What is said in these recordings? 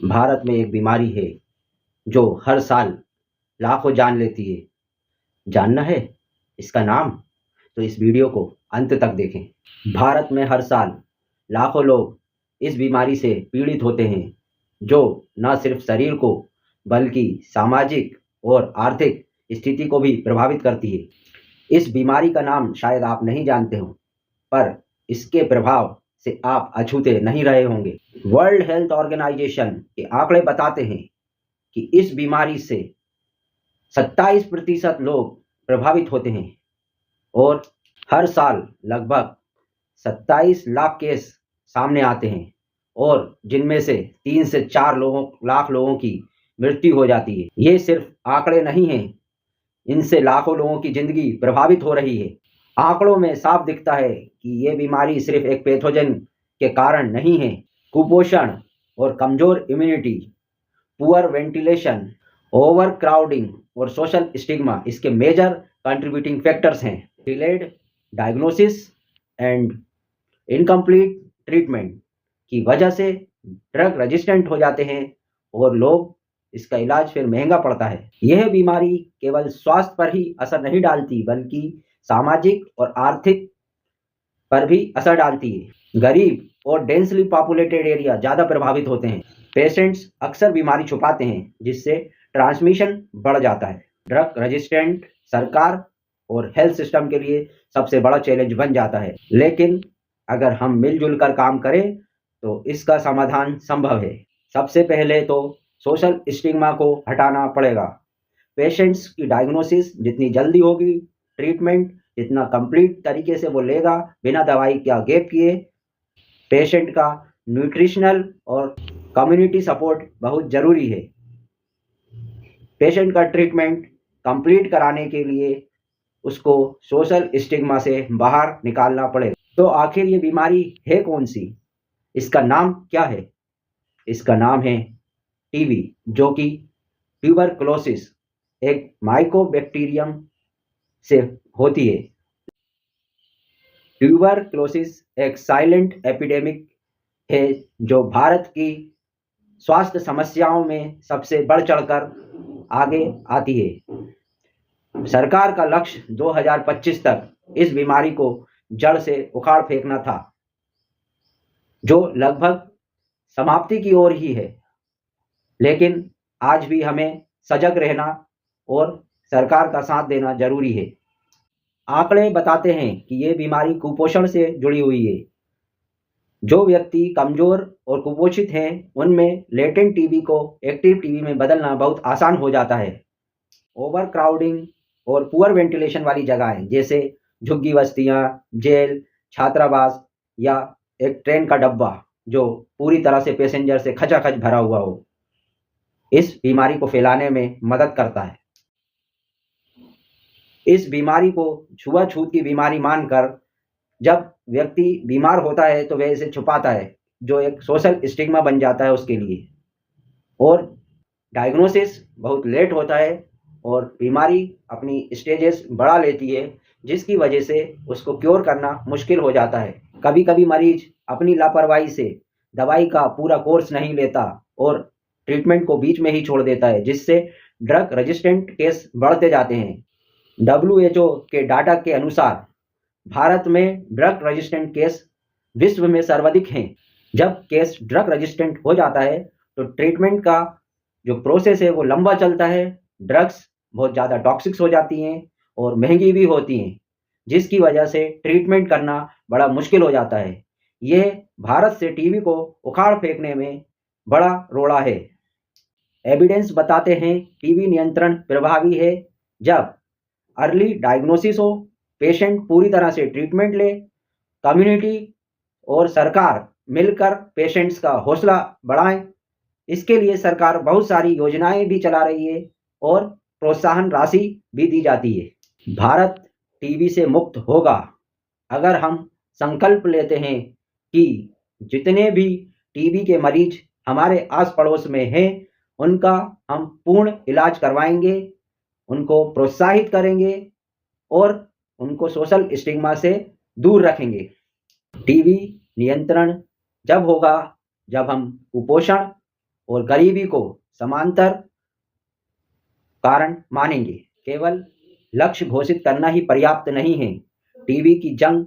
भारत में एक बीमारी है जो हर साल लाखों जान लेती है। जानना है इसका नाम? तो इस वीडियो को अंत तक देखें। भारत में हर साल लाखों लोग इस बीमारी से पीड़ित होते हैं जो न सिर्फ शरीर को बल्कि सामाजिक और आर्थिक स्थिति को भी प्रभावित करती है। इस बीमारी का नाम शायद आप नहीं जानते हो, पर इसके प्रभाव से आप अछूते नहीं रहे होंगे। वर्ल्ड हेल्थ ऑर्गेनाइजेशन के आंकड़े बताते हैं कि इस बीमारी से 27% लोग प्रभावित होते हैं और हर साल लगभग 27 लाख केस सामने आते हैं और जिनमें से 3 से 4 लाख लोगों की मृत्यु हो जाती है। ये सिर्फ आंकड़े नहीं हैं, इनसे लाखों लोगों की जिंदगी प्रभावित हो रही है। आंकड़ों में साफ दिखता है कि ये बीमारी सिर्फ एक पैथोजन के कारण नहीं है। कुपोषण और कमजोर immunity, poor ventilation, over crowding और सोशल स्टिग्मा इसके मेजर कंट्रीब्यूटिंग फैक्टर्स हैं। Delayed diagnosis and incomplete treatment की वजह से ड्रग रेजिस्टेंट हो जाते हैं और लोग इसका इलाज फिर महंगा पड़ता है। यह बीमारी केवल स्वास्थ्य पर ही असर नहीं डालती बल्कि सामाजिक और आर्थिक पर भी असर डालती है। गरीब और डेंसली पॉपुलेटेड एरिया ज़्यादा प्रभावित होते हैं। पेशेंट्स अक्सर बीमारी छुपाते हैं जिससे ट्रांसमिशन बढ़ जाता है। ड्रग रेजिस्टेंट सरकार और हेल्थ सिस्टम के लिए सबसे बड़ा चैलेंज बन जाता है, लेकिन अगर हम मिलजुल कर काम करें तो इसका समाधान संभव है। सबसे पहले तो सोशल स्टिग्मा को हटाना पड़ेगा। पेशेंट्स की डायग्नोसिस जितनी जल्दी होगी, ट्रीटमेंट जितना कंप्लीट तरीके से वो लेगा बिना दवाई का गैप किए, पेशेंट का न्यूट्रिशनल और कम्युनिटी सपोर्ट बहुत ज़रूरी है। पेशेंट का ट्रीटमेंट कंप्लीट कराने के लिए उसको सोशल स्टिग्मा से बाहर निकालना पड़ेगा। तो आखिर ये बीमारी है कौन सी? इसका नाम क्या है? इसका नाम है टीबी, जो कि ट्यूबरकुलोसिस एक माइकोबैक्टीरियम से होती है। ट्यूबरकुलोसिस एक साइलेंट एपिडेमिक है जो भारत की स्वास्थ्य समस्याओं में सबसे बढ़ चढ़कर आगे आती है। सरकार का लक्ष्य 2025 तक इस बीमारी को जड़ से उखाड़ फेंकना था, जो लगभग समाप्ति की ओर ही है। लेकिन आज भी हमें सजग रहना और सरकार का साथ देना जरूरी है। आंकड़े बताते हैं कि ये बीमारी कुपोषण से जुड़ी हुई है। जो व्यक्ति कमजोर और कुपोषित हैं उनमें लेटेंट टीबी को एक्टिव टीबी में बदलना बहुत आसान हो जाता है। ओवर क्राउडिंग और पुअर वेंटिलेशन वाली जगहें जैसे झुग्गी बस्तियां, जेल, छात्रावास या एक ट्रेन का डब्बा जो पूरी तरह से पैसेंजर से खचाखच भरा हुआ हो, इस बीमारी को फैलाने में मदद करता है। इस बीमारी को छुआछूत की बीमारी मानकर जब व्यक्ति बीमार होता है तो वह इसे छुपाता है, जो एक सोशल स्टिग्मा बन जाता है उसके लिए। और डायग्नोसिस बहुत लेट होता है और बीमारी अपनी स्टेजेस बढ़ा लेती है, जिसकी वजह से उसको क्योर करना मुश्किल हो जाता है। कभी कभी मरीज अपनी लापरवाही से दवाई का पूरा कोर्स नहीं लेता और ट्रीटमेंट को बीच में ही छोड़ देता है, जिससे ड्रग रेजिस्टेंट केस बढ़ते जाते हैं। WHO के डाटा के अनुसार भारत में ड्रग रेजिस्टेंट केस विश्व में सर्वाधिक हैं। जब केस ड्रग रेजिस्टेंट हो जाता है तो ट्रीटमेंट का जो प्रोसेस है वो लंबा चलता है। ड्रग्स बहुत ज़्यादा टॉक्सिक्स हो जाती हैं और महंगी भी होती हैं, जिसकी वजह से ट्रीटमेंट करना बड़ा मुश्किल हो जाता है। ये भारत से टीबी को उखाड़ फेंकने में बड़ा रोड़ा है। एविडेंस बताते हैं टीबी नियंत्रण प्रभावी है जब अर्ली डायग्नोसिस हो, पेशेंट पूरी तरह से ट्रीटमेंट ले, कम्युनिटी और सरकार मिलकर पेशेंट्स का हौसला बढ़ाएं। इसके लिए सरकार बहुत सारी योजनाएं भी चला रही है और प्रोत्साहन राशि भी दी जाती है। भारत टीबी से मुक्त होगा अगर हम संकल्प लेते हैं कि जितने भी टीबी के मरीज हमारे आस पड़ोस में हैं उनका हम पूर्ण इलाज करवाएंगे, उनको प्रोत्साहित करेंगे और उनको सोशल स्टिग्मा से दूर रखेंगे। टीबी नियंत्रण जब होगा जब हम कुपोषण और गरीबी को समांतर कारण मानेंगे। केवल लक्ष्य घोषित करना ही पर्याप्त नहीं है। टीबी की जंग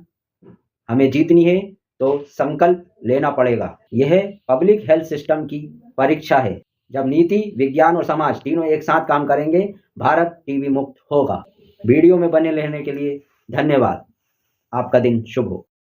हमें जीतनी है तो संकल्प लेना पड़ेगा। यह पब्लिक हेल्थ सिस्टम की परीक्षा है। जब नीति, विज्ञान और समाज तीनों एक साथ काम करेंगे, भारत टीबी मुक्त होगा। वीडियो में बने रहने के लिए धन्यवाद। आपका दिन शुभ हो।